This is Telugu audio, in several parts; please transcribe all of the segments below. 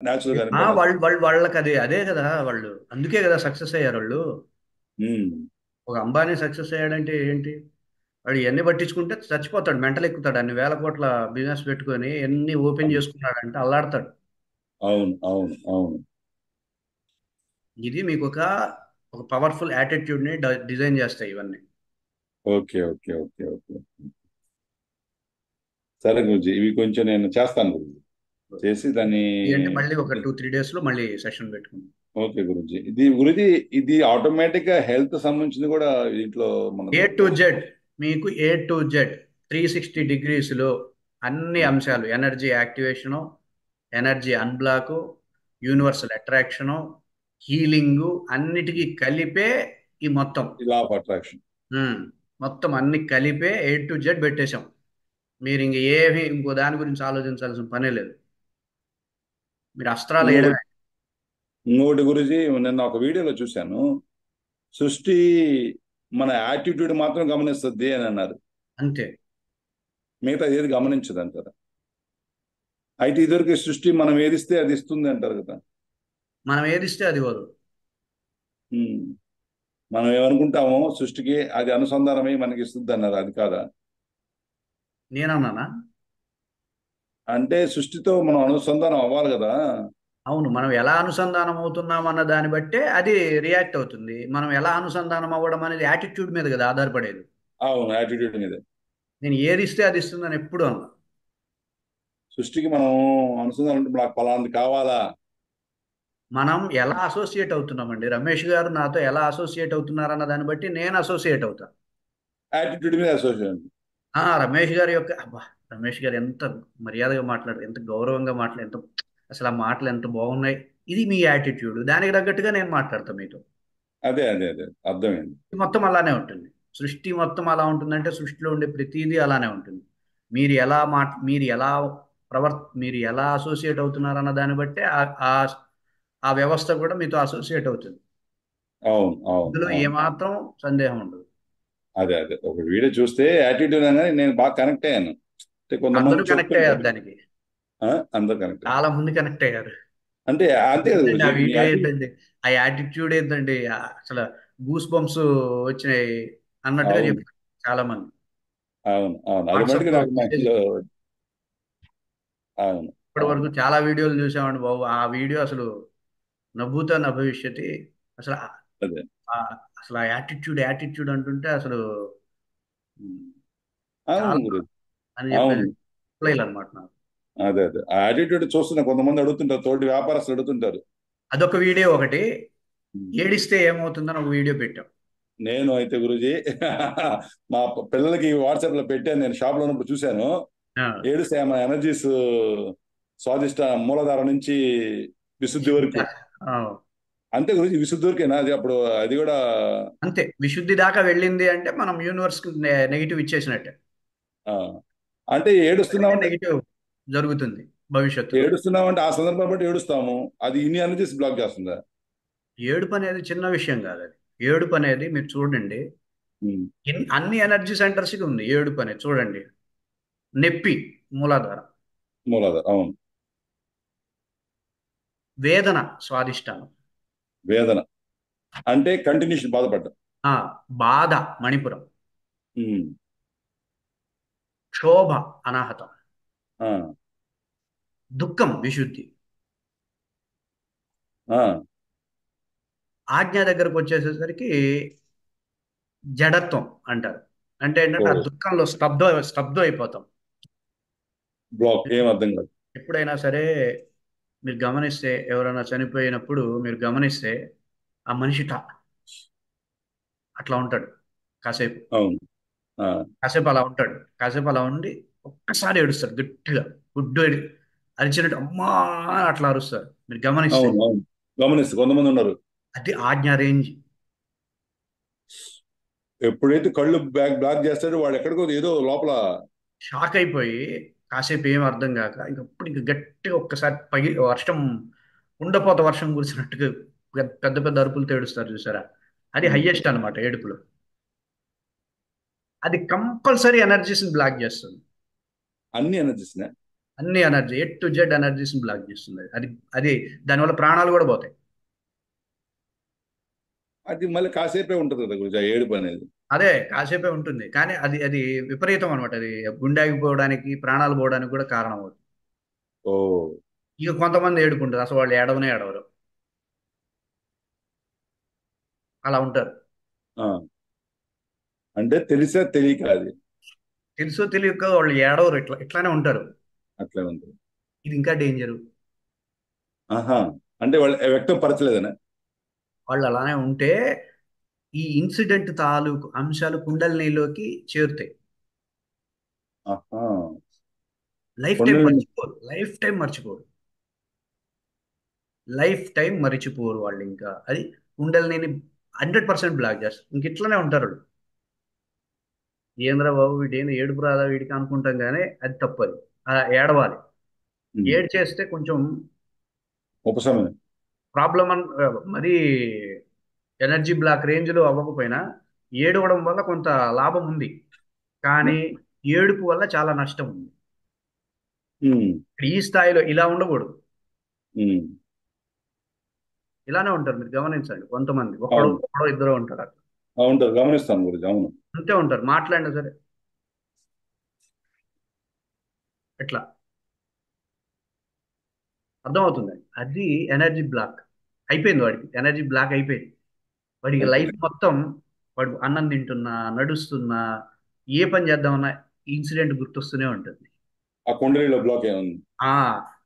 న్యాచురల్ గా పడేస్తారు. వాళ్ళకి అదే కదా వాళ్ళు, అందుకే కదా సక్సెస్ అయ్యారు వాళ్ళు. ఉమ్, ఒక అంబానీ సక్సెస్ అయ్యాడంటే ఏంటి? వాడు ఇవన్నీ పట్టించుకుంటే చచ్చిపోతాడు, మెంటల్ ఎక్కుతాడు. అన్ని వేల కోట్ల బిజినెస్ పెట్టుకొని ఎన్ని ఓపెన్ అవును, చేసుకున్నాడంటే అల్లాడతాడు. అవును, అవును, అవును. ఇది మీకు ఒక పవర్ఫుల్ యాటిట్యూడ్ ని డిజైన్ చేస్తాయి ఇవన్నీ. Okay, okay, okay, okay. సరే గురుజీ, ఇవి కొంచెం నేను చేస్తాను గురుజీ. చేసి దాన్ని. అంటే మళ్ళీ ఒక 2-3 డేస్ లో మళ్ళీ సెషన్ పెట్టుకుందాం. ఓకే గురుజీ, ఇది గురుజీ, ఇది ఆటోమేటిక్ గా హెల్త్ సంబంధించింది కూడా దీంట్లో ఏ మనకు టు వస్తుంది. జెడ్, మీకు A to Z 360 డిగ్రీస్ లో అన్ని అంశాలు: energy activation, energy unblock, universal attraction, healing, అన్నిటికీ కలిపే ఈ మొత్తం. Law of attraction. ఉమ్, మొత్తం అన్ని కలిపే A to Z పెట్టేశాం. మీరు ఇంకో దాని గురించి ఆలోచించాల్సిన పనే లేదు. మీరు అస్త్రాలు ఇంకొకటి వేయడమే. ఇంకొకటి గురుజీ, నిన్న ఒక వీడియోలో చూశాను. సృష్టి మన యాటిట్యూడ్ మాత్రం గమనిస్తుంది అని అన్నారు. అంతే. మిగతా ఏది గమనించదు అంటారు. అయితే ఇదివరకు సృష్టి మనం ఏదిస్తే అది ఇస్తుంది అంటారు కదా. మనం ఏదిస్తే అది వదు. ఉమ్. మనం ఏమనుకుంటామో సృష్టికి అది అనుసంధానమై మనకి ఇస్తుంది అన్నారు, అది కాదా? నేనన్నానా? అంటే సృష్టితో మనం అనుసంధానం అవ్వాలి కదా. అవును, మనం ఎలా అనుసంధానం అవుతున్నాం అన్న దాన్ని బట్టే అది రియాక్ట్ అవుతుంది. మనం ఎలా అనుసంధానం అవ్వడం అనేది యాటిట్యూడ్ మీద కదా ఆధారపడేది. అవును, యాటిట్యూడ్ మీద. నేను ఏది ఇస్తే అది ఇస్తుందని ఎప్పుడు అన్నా. సృష్టికి మనం అనుసంధానం అంటే నాకు ఫలాంది కావాలా. మనం ఎలా అసోసియేట్ అవుతున్నామండి, రమేష్ గారు నాతో ఎలా అసోసియేట్ అవుతున్నారన్న దాన్ని బట్టి నేను అసోసియేట్ అవుతా. యాటిట్యూడ్ మీద అసోసియేషన్. రమేష్ గారి యొక్క అబ్బా, రమేష్ గారు ఎంత మర్యాదగా మాట్లాడారు, ఎంత గౌరవంగా మాట్లాడు, అసలు ఆ మాటలు ఎంత బాగున్నాయి. ఇది మీ యాటిట్యూడ్, దానికి తగ్గట్టుగా నేను మాట్లాడతా మీతో. అదే, అదే, అదే, అర్థమైంది. మొత్తం అలానే ఉంటుంది. సృష్టి మొత్తం అలా ఉంటుందంటే సృష్టిలో ఉండే ప్రతిదీ అలానే ఉంటుంది. మీరు ఎలా మీరు ఎలా అసోసియేట్ అవుతున్నారన్న దాన్ని బట్టే ఆ ఆ వ్యవస్థ కూడా మీతో అసోసియేట్ అవుతుంది. అవును, అవును, ఇందులో అవును. ఏమాత్రం సందేహం ఉండదు. అదే, అదే, ఒక వీడియో చూస్తే యాటిట్యూడ్ అనగానే నేను బాగా కనెక్ట్ అయ్యాను. అంటే అందరూ కొంతమంది కనెక్ట్ అయ్యారు చెప్తుంటారు. దానికి. ఆ, అందరు కనెక్ట్ అయ్యారు. చాలా మంది కనెక్ట్ అయ్యారు. అంటే అంతే కదా ఏంటండి గురుజీ, ఆ మీ వీడియో యాటిట్యూడ్. ఏంటండి, ఆ యాటిట్యూడ్ ఏంటండి, అసలు గూస్ బంప్స్ వచ్చినాయి అన్నట్టుగా అవును, చెప్పారు చాలా మంది. అవును, అవును, అది మటుకు వాట్సాప్ లో నాకు మెసేజ్, మైండ్లో. అవును, ఇప్పటి అవును. వరకు చాలా వీడియోలు చూసామండి బాబు. ఆ వీడియో అసలు నవ్వుతా నభవిష్యతి. అసలు అదే. అసలు ఆ యాటిట్యూడ్ యాటిట్యూడ్ అంటుంటే అసలు ఉమ్, అవును చాలా గురుజీ. అని చెప్పేసి అవును. అనమాట నాకు. అదే, అదే, ఆ యాటిట్యూడ్ చూస్తున్నా, కొంతమంది అడుగుతుంటారు, తోటి వ్యాపారస్తులు అడుగుతుంటారు. అదొక వీడియో ఒకటి. ఉమ్. ఏడిస్తే ఏమవుతుందని ఒక వీడియో పెట్టాం. నేను అయితే గురుజీ మా పిల్లలకి వాట్సాప్ లో పెట్టాను, నేను షాప్ లో ఉన్నప్పుడు చూశాను. ఆ, ఏడుస్తే మన ఎనర్జీస్ స్వాదిష్ట మూలాధారం నుంచి విశుద్ధి విశుద్ధి వరకు. ఆ, అంతే గురించి విశుద్ధి వరకేనా అది అప్పుడు అది కూడా? అంతే. విశుద్ధి దాకా వెళ్ళింది అంటే మనం యూనివర్స్ నెగిటివ్ ఇచ్చేసినట్టే. ఆ, అంటే ఏడుస్తున్నామంటే, నెగిటివ్ జరుగుతుంది భవిష్యత్తులో. ఏడుస్తున్నామంటే ఆ సందర్భం బట్టి ఏడుస్తాము. అది ఇన్ని ఎనర్జీస్ బ్లాక్ చేస్తుందా? ఏడుపు అనేది చిన్న విషయం కాదు అది. ఏడుపు అనేది మీరు చూడండి, ఉమ్. అన్ని ఎనర్జీ సెంటర్స్కి ఉంది ఏడుపు అనేది. చూడండి, నొప్పి మూలాధారం, మూలాధారం, అవును. వేదన స్వాదిష్టానం, వేదన అంటే కంటిన్యూషన్ బాధపడ్డం. ఆ బాధ మణిపురం, ఉమ్. క్షోభ అనాహతం, ఆ, దుఃఖం విశుద్ధి, ఆ. ఆజ్ఞ దగ్గరకు వచ్చేసేసరికి జడత్వం అంటారు. అంటే ఓ, ఏంటంటే ఆ దుఃఖంలో స్తబ్దం అయిపోతాం. బ్లాక్ ఏం అర్థం కాదు. ఎప్పుడైనా సరే మీరు గమనిస్తే, ఎవరైనా చనిపోయినప్పుడు మీరు గమనిస్తే ఆ మనిషి అట్లా ఉంటాడు కాసేపు. అవును. ఆ, కాసేపు అలా ఉంటాడు. కాసేపు అలా ఉండి ఒక్కసారి ఏడుస్తాడు గట్టిగా. గుడ్డు అరిచినట్టు అమ్మా అని అట్లా అరుస్తారు మీరు గమనిస్తే. అవును, అవును. గమనిస్తూ కొంతమంది ఉన్నారు. అది ఆజ్ఞ రేంజ్. ఎప్పుడైతే కళ్ళు బ్లాక్ చేస్తాడో వాడు ఎక్కడికో ఏదో లోపల. షాక్ అయిపోయి కాసేపు ఏం అర్థం కాక ఇంకప్పుడు ఇంక గట్టిగా ఒక్కసారి వర్షం, ఉండపోత వర్షం కురిసినట్టుగా పెద్ద పెద్ద అరుపులతో ఏడుస్తారు చూసారా. అది ఉమ్. హయ్యెస్ట్ అన్నమాట ఏడుపులో. అది కంపల్సరీ ఎనర్జీస్ని బ్లాక్ చేస్తుంది. అన్ని ఎనర్జీస్. అన్ని energy A to Z energies block చేస్తుంది అది. అది దానివల్ల ప్రాణాలు కూడా పోతాయి. అది మళ్ళీ కాసేపే ఉంటుంది కదా గురుజీ, ఆ ఏడుపు అనేది. అదే కాసేపే ఉంటుంది, కానీ అది అది విపరీతం అనమాట. అది గుండె ఆగిపోవడానికి, ప్రాణాలు పోవడానికి కూడా కారణం అవుతుంది. ఓ. ఇక కొంతమంది ఏడుకుంటారు, అసలు వాళ్ళు ఏడవనే ఏడవరు, అలా ఉంటారు. ఆ, అంటే తెలిసా తెలియక అది. తెలుసో తెలియక వాళ్ళు ఏడవరు, ఇట్లానే ఉంటారు. అట్లే ఉంది. ఇది ఇంకా డేంజరు. ఆహా. అంటే వాళ్ళు వ్యక్తం పరచలేదనే. వాళ్ళు అలానే ఉంటే ఈ ఇన్సిడెంట్ తాలూకు అంశాలు కుండలినిలోకి చేరుతాయి. ఆహా. లైఫ్ టైం కొండలు. మర్చిపోరు, లైఫ్ టైం మర్చిపోరు, లైఫ్ టైం మరిచిపోరు వాళ్ళు. ఇంకా అది కుండలిని 100% బ్లాక్ చేస్తారు. ఇంక ఇట్లానే ఉంటారు వాళ్ళు. ఏంద్రా బాబు వీడేంది ఏడుపు రాదా వీడికి అనుకుంటాం, కానీ అది తప్పదు. ఏడవాలి. ఏడ్చేస్తే కొంచెం ఉపశమనం. ప్రాబ్లం మరి ఎనర్జీ బ్లాక్ రేంజ్లో అవ్వకపోయినా ఏడవడం వల్ల కొంత లాభం ఉంది, కానీ ఏడుపు వల్ల చాలా నష్టం ఉంది. ఉమ్. ఈ స్థాయిలో ఇలా ఉండకూడదు. ఉమ్. ఇలానే ఉంటారు, మీరు గమనించండి. కొంతమంది ఒక్కడో అవును. ఒక్కడో ఇద్దరు ఉంటారు అట్లా. ఉంటారు, గమనిస్తాను గురించి. అవును. అంతే ఉంటారు, మాట్లాడినా సరే ఎట్లా అర్థమవుతుంది. అది ఎనర్జీ బ్లాక్ అయిపోయింది, వాడికి ఎనర్జీ బ్లాక్ అయిపోయింది. వాడికి లైఫ్ అయిపోయింది. మొత్తం, వాడు అన్నం తింటున్నా, నడుస్తున్నా, ఏ పని చేద్దామన్నా ఇన్సిడెంట్ గుర్తొస్తూనే ఉంటుంది. ఆ కుండలిలో బ్లాక్ ఏముంది. ఆ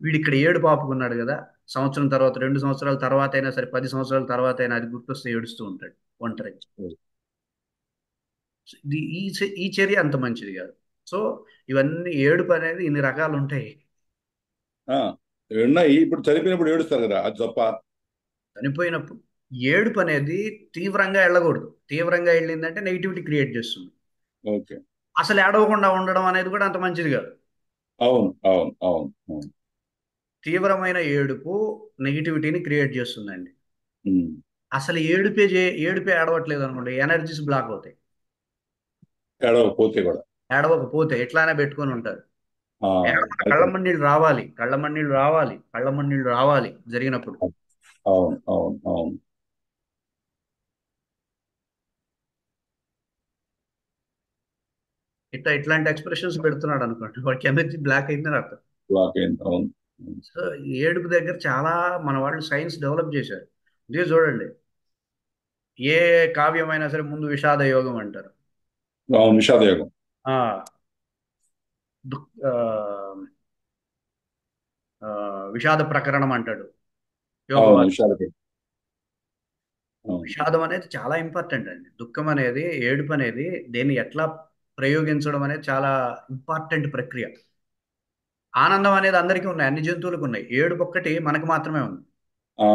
వీడు ఇక్కడ ఏడు పాపుకున్నాడు కదా, సంవత్సరం తర్వాత, 2 సంవత్సరాల తర్వాత అయినా సరే, 10 సంవత్సరాల తర్వాత అయినా అది గుర్తొస్తే ఏడుస్తూ ఉంటాడు ఒంటరి. ఈ చర్య అంత మంచిది కాదు. సో ఇవన్నీ ఏడుపు అనేది ఇన్ని రకాలు ఉంటాయి. ఆ, ఉన్నాయి. ఇప్పుడు చనిపోయినప్పుడు ఏడుస్తారు కదా, అది తప్ప. చనిపోయినప్పుడు ఏడుపు అనేది తీవ్రంగా వెళ్ళకూడదు. తీవ్రంగా వెళ్ళిందంటే నెగిటివిటీ క్రియేట్ చేస్తుంది. ఓకే. అసలు ఏడవకుండా ఉండడం అనేది కూడా అంత మంచిది కాదు. అవును, అవును, అవును, అవును. తీవ్రమైన ఏడుపు నెగిటివిటీని క్రియేట్ చేస్తుందండి. ఉమ్. అసలు ఏడుపే ఏడవట్లేదు అనుకోండి, ఎనర్జీస్ బ్లాక్ అవుతాయి. ఏడవకపోతే కూడా. ఏడవకపోతే ఎట్లానే పెట్టుకొని ఉంటారు. ఆ, ఏడవకుండా అది కరెక్ట్. కళ్ళమ్మన్నీళ్ళు రావాలి, కళ్ళమ్మన్నీళ్ళు రావాలి, కళ్ళమ్మన్నీళ్ళు రావాలి జరిగినప్పుడు. అవును, అవును, అవును. ఇట్లాంటి ఎక్స్ప్రెషన్స్ పెడుతున్నాడు అనుకోండి, వాడికి ఎనర్జీ బ్లాక్ అయిందని అర్థం. బ్లాక్ అయింది. అవును. సో ఈ ఏడుపు దగ్గర చాలా మన వాళ్ళు సైన్స్ డెవలప్ చేశారు. ఇదే చూడండి, ఏ కావ్యమైనా సరే ముందు విషాద యోగం అంటారు. అవును, విషాదయోగం. ఆ దుః ఆ, ఆ, విషాద ప్రకరణం అంటాడు అవును, యోగవాది. విషాదయోగం. అవును. విషాదం అనేది చాలా ఇంపార్టెంట్ అండి. దుఃఖం అనేది, ఏడుపు అనేది దేన్ని ఎట్లా ప్రయోగించడం అనేది చాలా ఇంపార్టెంట్ ప్రక్రియ. ఆనందం అనేది అందరికీ ఉన్నాయి, అన్ని జంతువులకు ఉన్నాయి. ఏడుపు ఒక్కటి మనకు మాత్రమే ఉంది. ఆ,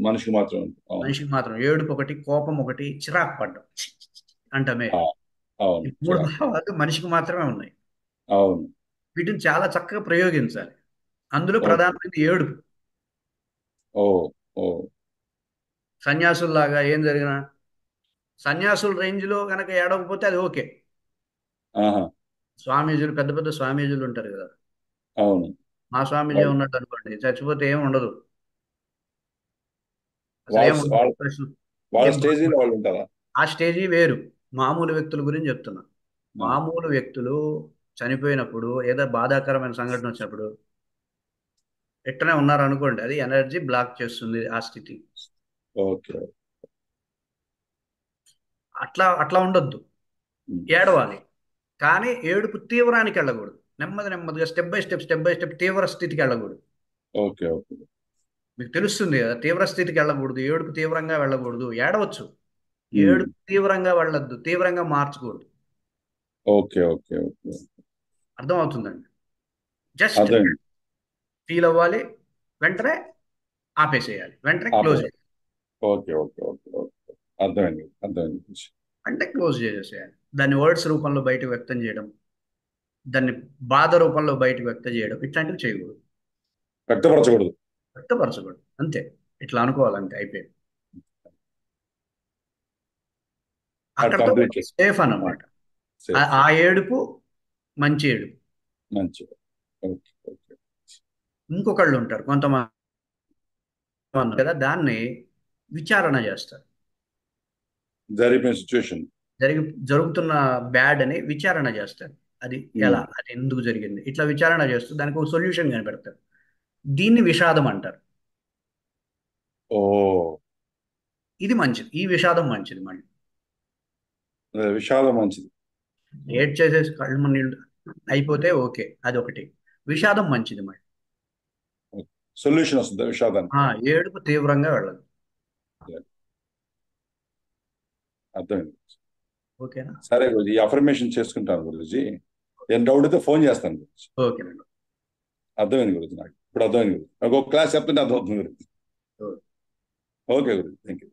మనిషికి మాత్రం ఉంది. అవును. మనిషికి మాత్రం ఏడుపు ఒకటి, కోపం ఒకటి, చిరాకు పడ్డం అంటమే. ఆ, అవును, ఈ మూడు చిరాకు. భావాలు మనిషికి మాత్రమే ఉన్నాయి. అవును. వీటిని చాలా చక్కగా ప్రయోగించాలి. అందులో ఓకే. ప్రధానమైనది ఏడుపు. ఓ. ఓ. సన్యాసుల్లాగా ఏం జరిగినా, సన్యాసుల రేంజ్లో కనుక ఏడవకపోతే అది ఓకే. ఆహా. స్వామీజీలు, పెద్ద పెద్ద స్వామీజీలు ఉంటారు కదా, అవును. మా స్వామీజీ వాళ్ళు ఉన్నట్టు అనుకోండి, చచ్చిపోతే ఏం ఉండదు, అసలు వాళ్ళ ఏం ఉండదు, వాళ్ళ డిప్రెషన్ వాళ్ళ ఏం స్టేజీలో బాధపడదు. వాళ్ళు ఉంటారా? ఆ స్టేజీ వేరు. మామూలు వ్యక్తుల గురించి చెప్తున్నా. ఆ, మామూలు వ్యక్తులు చనిపోయినప్పుడు, ఏదో బాధాకరమైన సంఘటన వచ్చినప్పుడు ఎట్టనే ఉన్నారు అనుకోండి, అది ఎనర్జీ బ్లాక్ చేస్తుంది ఆ స్థితి. ఓకే. అట్లా అట్లా ఉండొద్దు. ఉమ్. ఏడవాలి, కానీ ఏడుపు తీవ్రానికి వెళ్ళకూడదు. నెమ్మది నెమ్మదిగా, స్టెప్ బై స్టెప్ తీవ్ర స్థితికి వెళ్ళకూడదు. ఓకే. ఓకే. మీకు తెలుస్తుంది కదా, తీవ్ర స్థితికి వెళ్ళకూడదు, ఏడుపు తీవ్రంగా వెళ్ళకూడదు. ఏడవచ్చు, ఉమ్. ఏడుపు తీవ్రంగా వెళ్ళొద్దు, తీవ్రంగా మార్చకూడదు. ఓకే. ఓకే. ఓకే. అర్థమవుతుందండి. జస్ట్ అదే. ఫీల్ అవ్వాలి, వెంటనే ఆపేసేయాలి, వెంటనే ఆపే. క్లోజ్ చేయాలి. ఓకే. ఓకే. ఓకే. ఓకే. అర్థమైంది, అర్థమైంది. అంటే క్లోజ్ చేసేసేయాలి. దాన్ని వర్డ్స్ రూపంలో బయటకు వ్యక్తం చేయడం, దాన్ని బాధ రూపంలో బయటకు వ్యక్తం చేయడం, ఇట్లాంటివి చేయకూడదు. వ్యక్తపరచకూడదు. వ్యక్తపరచకూడదు, అంతే. ఇట్లా అనుకోవాలంటే అయిపోయింది. అది అక్కడతో కంప్లీట్ చేసి. సేఫ్ అన్నమాట. సేఫ్ ఆ సేఫ్. ఏడుపు మంచి ఏడుపు. మంచిది. ఓకే. ఓకే. ఇంకొకళ్ళు ఉంటారు కొంతమంది కదా, దాన్ని విచారణ చేస్తారు. జరిగిపోయిన సిచ్యువేషన్. జరిగి జరుగుతున్న బ్యాడ్ అని విచారణ చేస్తారు. అది ఎలా, అది ఎందుకు జరిగింది, ఇట్లా విచారణ చేస్తూ దానికి ఒక సొల్యూషన్ కనిపెడతారు. దీన్ని విషాదం అంటారు. ఓ, ఇది మంచిది, ఈ విషాదం మంచిది. మళ్ళీ విషాదం మంచిది. ఏడ్ చేసేసి కళ్ళు నీళ్ళు అయిపోతే ఓకే, అది ఒకటి. విషాదం మంచిది మళ్ళీ. సొల్యూషన్ వస్తుంది విషాదానికి. ఏడుపు తీవ్రంగా వెళ్ళదు. అర్థమైంది. ఓకేనా? సరే గురుజీ, ఈ అఫర్మేషన్ చేసుకుంటాను గురుజీ. ఏం డౌట్ అయితే ఫోన్ చేస్తాను గురుజీ. ఓకేనండి. అర్థమైంది గురుజీ, నాకు ఇప్పుడు అర్థమైంది గురుజీ. నాకు ఒక క్లాస్ చెప్తుంటే అర్థమవుతుంది Guruji. Okay. Okay Guruji, thank you.